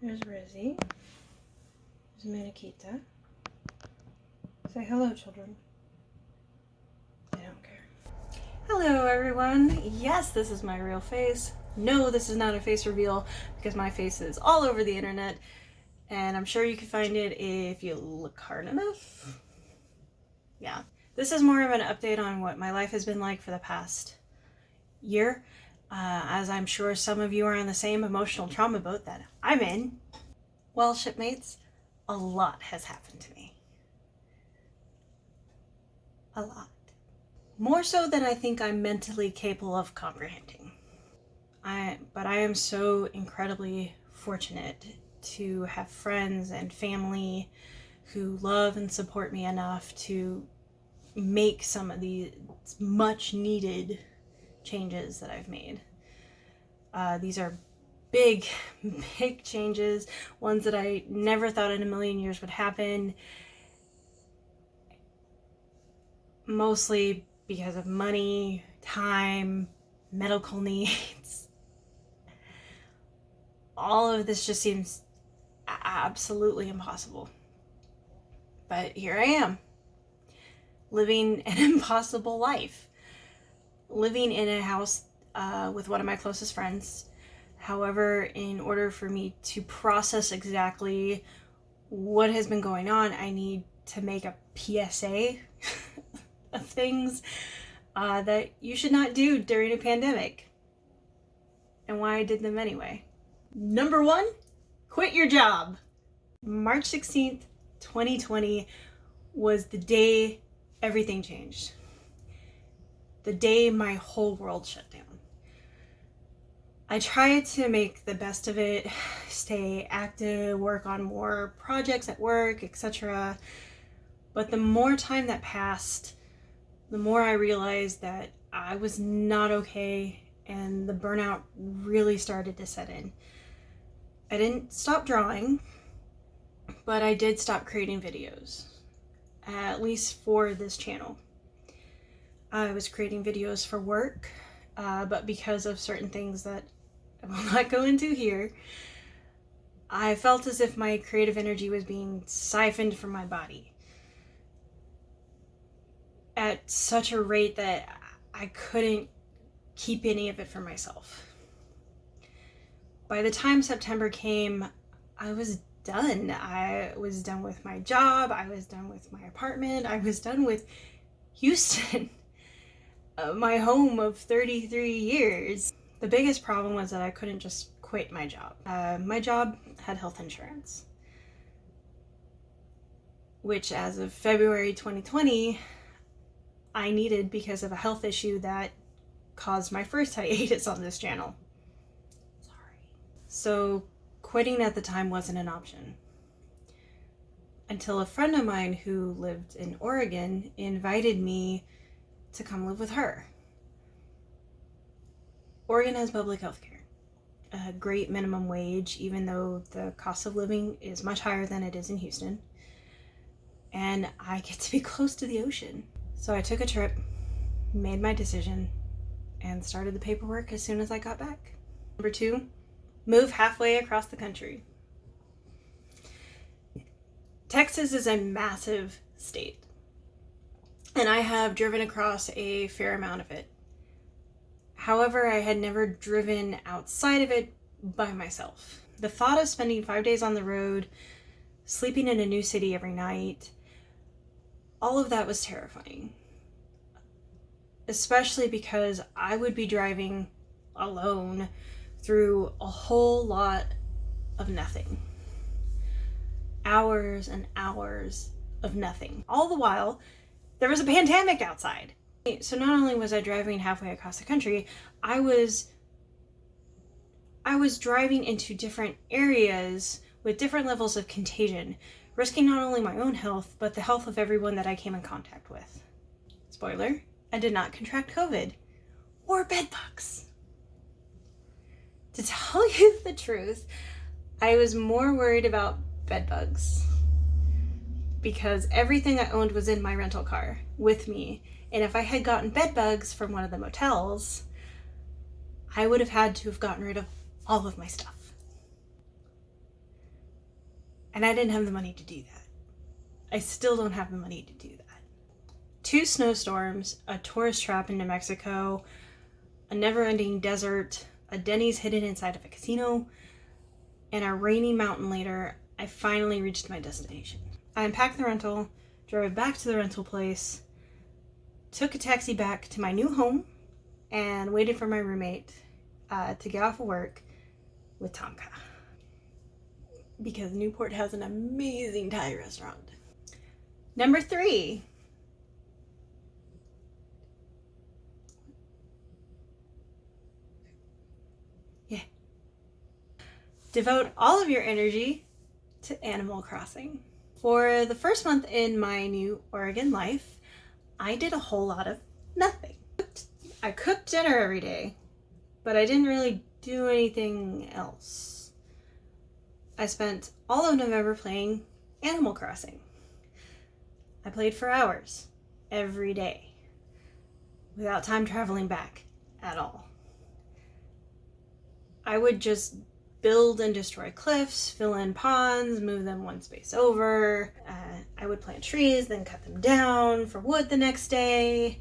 There's Rizzy. There's Manikita. Say hello, children. They don't care. Hello, everyone. Yes, this is my real face. No, this is not a face reveal because my face is all over the internet, and I'm sure you can find it if you look hard enough. Yeah. This is more of an update on what my life has been like for the past year. As I'm sure some of you are in the same emotional trauma boat that I'm in. Well, shipmates, a lot has happened to me. A lot. More so than I think I'm mentally capable of comprehending. But I am so incredibly fortunate to have friends and family who love and support me enough to make some of these much needed changes that I've made. These are big changes, ones that I never thought in a million years would happen, mostly because of money, time, medical needs. All of this just seems absolutely impossible. But here I am, living an impossible life. Living in a house with one of my closest friends. However, in order for me to process exactly what has been going on, I need to make a PSA of things that you should not do during a pandemic. And why I did them anyway. Number 1, quit your job. March 16th, 2020 was the day everything changed. The day my whole world shut down. I tried to make the best of it, stay active, work on more projects at work, etc. But the more time that passed, the more I realized that I was not okay and the burnout really started to set in. I didn't stop drawing, but I did stop creating videos, at least for this channel. I was creating videos for work, but because of certain things that I will not go into here, I felt as if my creative energy was being siphoned from my body at such a rate that I couldn't keep any of it for myself. By the time September came, I was done. I was done with my job. I was done with my apartment. I was done with Houston. My home of 33 years. The biggest problem was that I couldn't just quit my job. My job had health insurance, which as of February 2020, I needed because of a health issue that caused my first hiatus on this channel. Sorry. So quitting at the time wasn't an option. Until a friend of mine who lived in Oregon invited me to come live with her. Oregon has public health care, a great minimum wage, even though the cost of living is much higher than it is in Houston. And I get to be close to the ocean. So I took a trip, made my decision, and started the paperwork as soon as I got back. Number 2, move halfway across the country. Texas is a massive state, and I have driven across a fair amount of it. However, I had never driven outside of it by myself. The thought of spending 5 days on the road, sleeping in a new city every night, all of that was terrifying. Especially because I would be driving alone through a whole lot of nothing. Hours and hours of nothing. All the while, there was a pandemic outside. So not only was I driving halfway across the country, I was driving into different areas with different levels of contagion, risking not only my own health, but the health of everyone that I came in contact with. Spoiler, I did not contract COVID or bedbugs. To tell you the truth, I was more worried about bedbugs because everything I owned was in my rental car with me. And if I had gotten bedbugs from one of the motels, I would have had to have gotten rid of all of my stuff. And I didn't have the money to do that. I still don't have the money to do that. 2 snowstorms, a tourist trap in New Mexico, a never-ending desert, a Denny's hidden inside of a casino, and a rainy mountain later, I finally reached my destination. I unpacked the rental, drove back to the rental place, took a taxi back to my new home, and waited for my roommate to get off of work with Tonka. Because Newport has an amazing Thai restaurant. Number 3. Devote all of your energy to Animal Crossing. For the first month in my new Oregon life, I did a whole lot of nothing. I cooked dinner every day, but I didn't really do anything else. I spent all of November playing Animal Crossing. I played for hours every day without time traveling back at all. I would just build and destroy cliffs, fill in ponds, move them one space over. I would plant trees, then cut them down for wood the next day.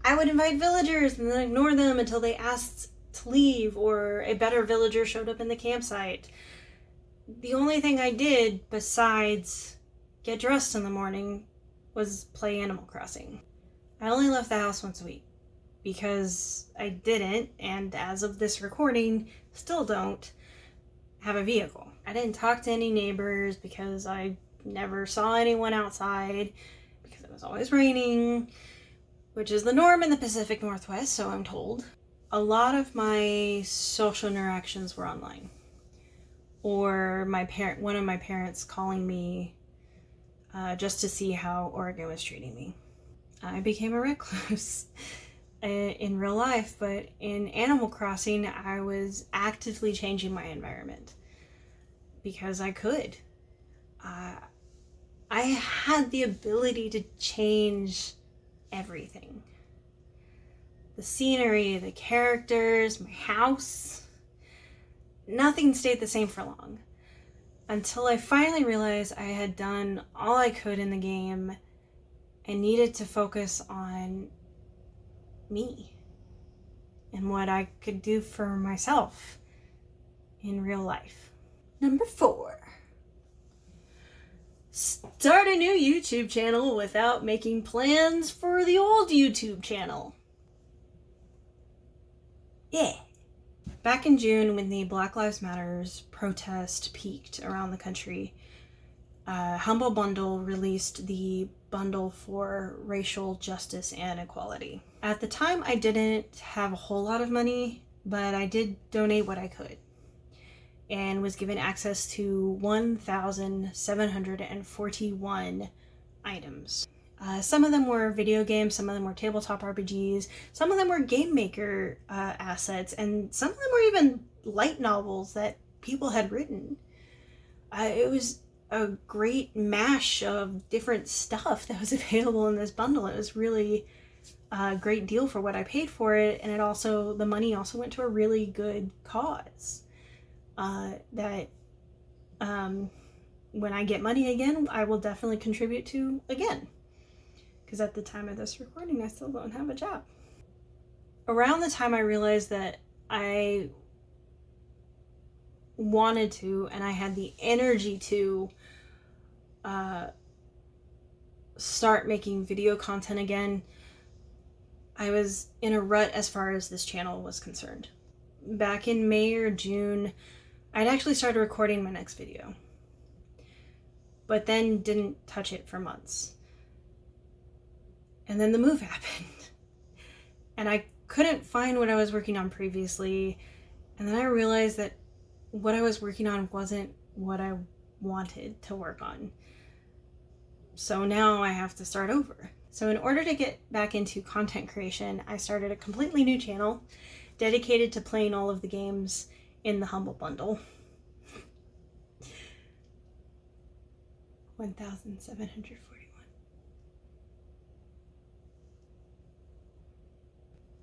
I would invite villagers and then ignore them until they asked to leave or a better villager showed up in the campsite. The only thing I did besides get dressed in the morning was play Animal Crossing. I only left the house once a week because I didn't, and as of this recording, still don't have a vehicle. I didn't talk to any neighbors because I never saw anyone outside because it was always raining, which is the norm in the Pacific Northwest, so I'm told. A lot of my social interactions were online, or one of my parents calling me just to see how Oregon was treating me. I became a recluse in real life, but in Animal Crossing, I was actively changing my environment because I could. I had the ability to change everything. The scenery, the characters, my house. Nothing stayed the same for long until I finally realized I had done all I could in the game and needed to focus on me and what I could do for myself in real life. Number 4. Start a new YouTube channel without making plans for the old YouTube channel. Yeah. Back in June, when the Black Lives Matters protest peaked around the country, Humble Bundle released the bundle for racial justice and equality. At the time, I didn't have a whole lot of money, but I did donate what I could and was given access to 1,741 items. Some of them were video games, some of them were tabletop RPGs, some of them were Game Maker assets, and some of them were even light novels that people had written. It was a great mash of different stuff that was available in this bundle. It was really a great deal for what I paid for it, and the money also went to a really good cause. When I get money again, I will definitely contribute to again. Because at the time of this recording, I still don't have a job. Around the time I realized that I wanted to, and I had the energy to start making video content again, I was in a rut as far as this channel was concerned. Back in May or June, I'd actually started recording my next video, but then didn't touch it for months. And then the move happened, and I couldn't find what I was working on previously, and then I realized that what I was working on wasn't what I wanted to work on. So now I have to start over. So in order to get back into content creation, I started a completely new channel dedicated to playing all of the games in the Humble Bundle. 1,741.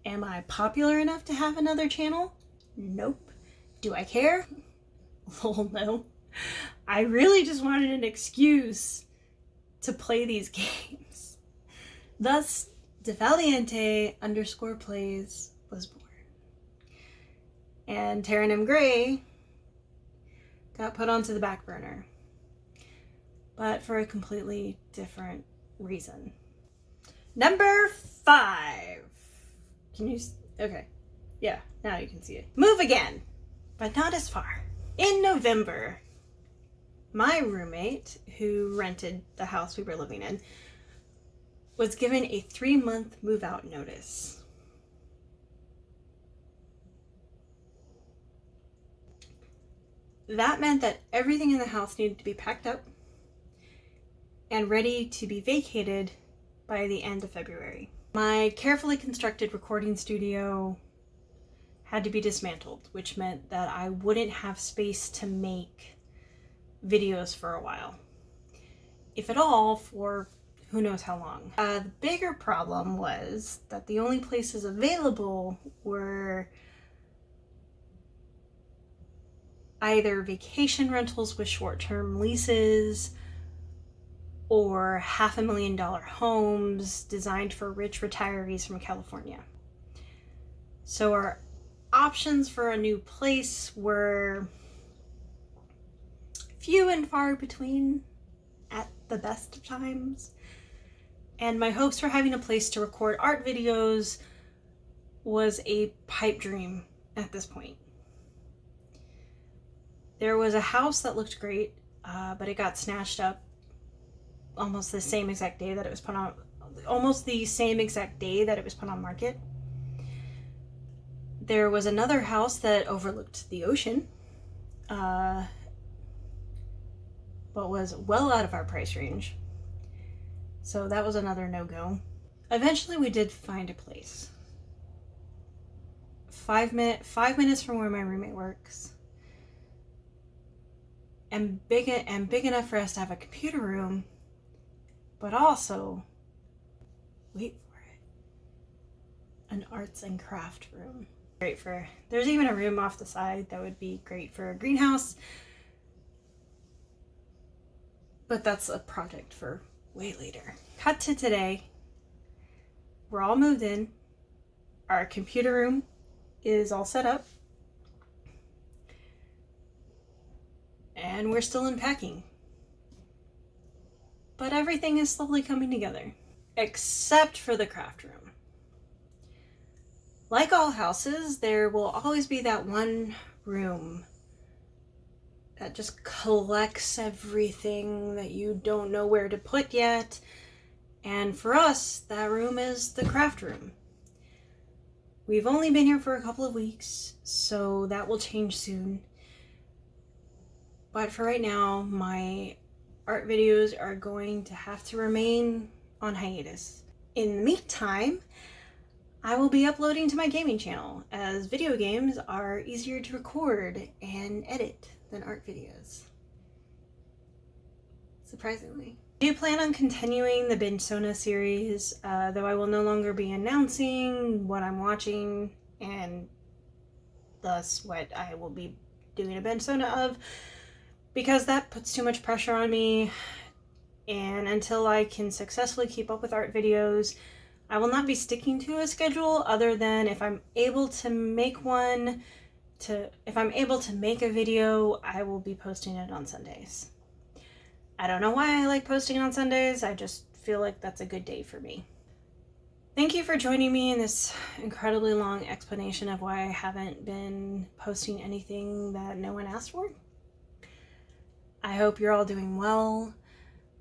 Am I popular enough to have another channel? Nope. Do I care? Lol, no. I really just wanted an excuse to play these games. Thus, Devaliente_plays was born. And Terran M. Gray got put onto the back burner, but for a completely different reason. Number 5. Can you... Okay. Yeah, now you can see it. Move again, but not as far. In November, my roommate, who rented the house we were living in, was given a 3-month move-out notice. That meant that everything in the house needed to be packed up and ready to be vacated by the end of February. My carefully constructed recording studio had to be dismantled, which meant that I wouldn't have space to make videos for a while, if at all, for who knows how long. The bigger problem was that the only places available were either vacation rentals with short-term leases or $500,000 homes designed for rich retirees from California. So our options for a new place were few and far between at the best of times. And my hopes for having a place to record art videos was a pipe dream at this point. There was a house that looked great, but it got snatched up almost the same exact day that it was put on, market. There was another house that overlooked the ocean, but was well out of our price range. So that was another no-go. Eventually we did find a place. 5 minutes from where my roommate works. And big enough for us to have a computer room, but also, wait for it, an arts and craft room. There's even a room off the side that would be great for a greenhouse, but that's a project for way later. Cut to today. We're all moved in. Our computer room is all set up. And we're still unpacking. But everything is slowly coming together. Except for the craft room. Like all houses, there will always be that one room that just collects everything that you don't know where to put yet. And for us, that room is the craft room. We've only been here for a couple of weeks, so that will change soon. But for right now, my art videos are going to have to remain on hiatus. In the meantime, I will be uploading to my gaming channel, as video games are easier to record and edit than art videos. Surprisingly. I do plan on continuing the Bensona series, though I will no longer be announcing what I'm watching and thus what I will be doing a Bensona of, because that puts too much pressure on me, and until I can successfully keep up with art videos, I will not be sticking to a schedule other than if I'm able to make a video, I will be posting it on Sundays. I don't know why I like posting on Sundays, I just feel like that's a good day for me. Thank you for joining me in this incredibly long explanation of why I haven't been posting anything that no one asked for. I hope you're all doing well,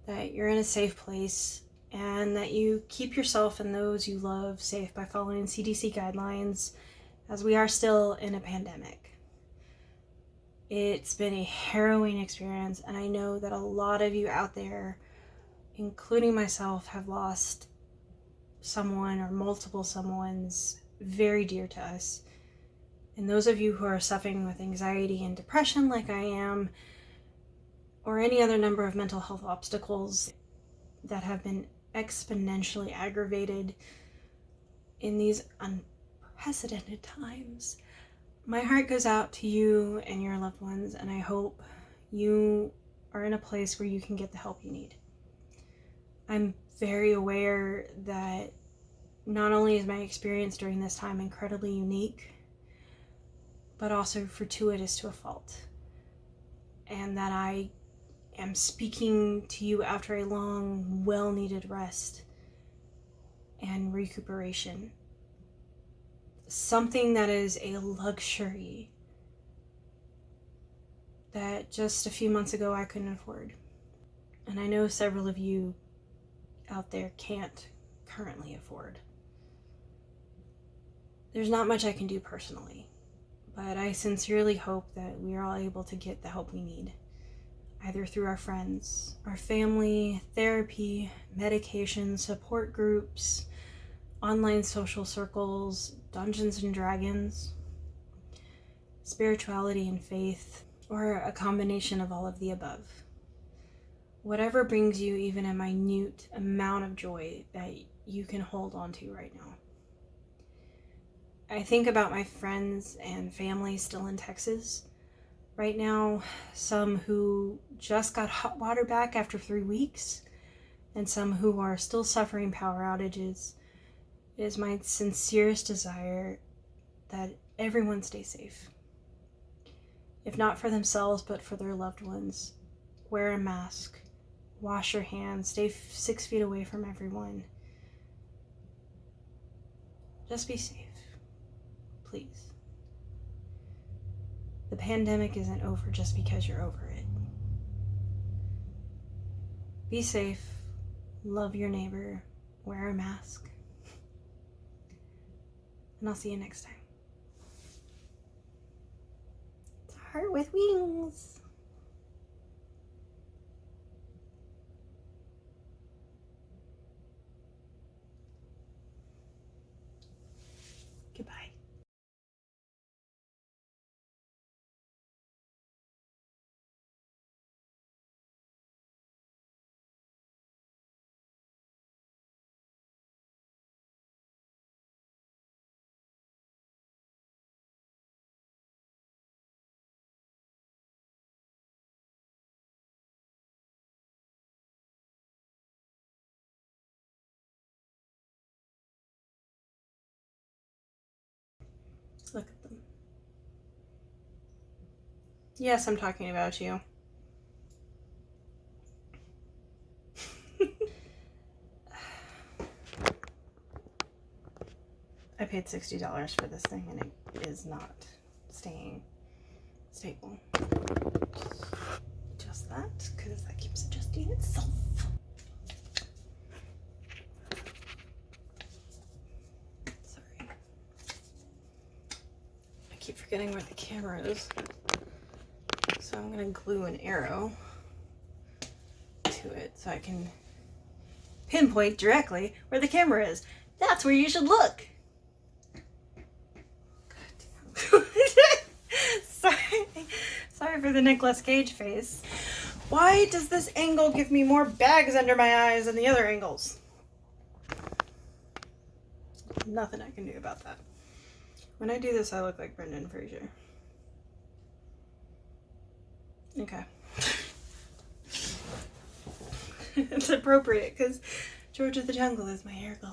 that you're in a safe place, and that you keep yourself and those you love safe by following CDC guidelines, as we are still in a pandemic. It's been a harrowing experience, and I know that a lot of you out there, including myself, have lost someone or multiple someones very dear to us. And those of you who are suffering with anxiety and depression like I am, or any other number of mental health obstacles that have been exponentially aggravated in these unprecedented times, my heart goes out to you and your loved ones, and I hope you are in a place where you can get the help you need. I'm very aware that not only is my experience during this time incredibly unique, but also fortuitous to a fault. And that I am speaking to you after a long, well-needed rest and recuperation. Something that is a luxury that just a few months ago I couldn't afford. And I know several of you out there can't currently afford. There's not much I can do personally, but I sincerely hope that we are all able to get the help we need, either through our friends, our family, therapy, medication, support groups, online social circles, Dungeons and Dragons, spirituality and faith, or a combination of all of the above. Whatever brings you even a minute amount of joy that you can hold on to right now. I think about my friends and family still in Texas right now, some who just got hot water back after 3 weeks, and some who are still suffering power outages. It is my sincerest desire that everyone stay safe. If not for themselves, but for their loved ones. Wear a mask, wash your hands, stay 6 feet away from everyone. Just be safe. Please. The pandemic isn't over just because you're over it. Be safe, love your neighbor, wear a mask, and I'll see you next time. It's a heart with wings. Goodbye. Look at them. Yes, I'm talking about you. I paid $60 for this thing and it is not staying stable. Just that, because that keeps adjusting itself. Sorry. I keep forgetting where the camera is. So I'm going to glue an arrow to it so I can pinpoint directly where the camera is. That's where you should look. Sorry for the Nicolas Cage face. Why does this angle give me more bags under my eyes than the other angles? Nothing I can do about that. When I do this, I look like Brendan Fraser. Okay. It's appropriate because George of the Jungle is my hair goal.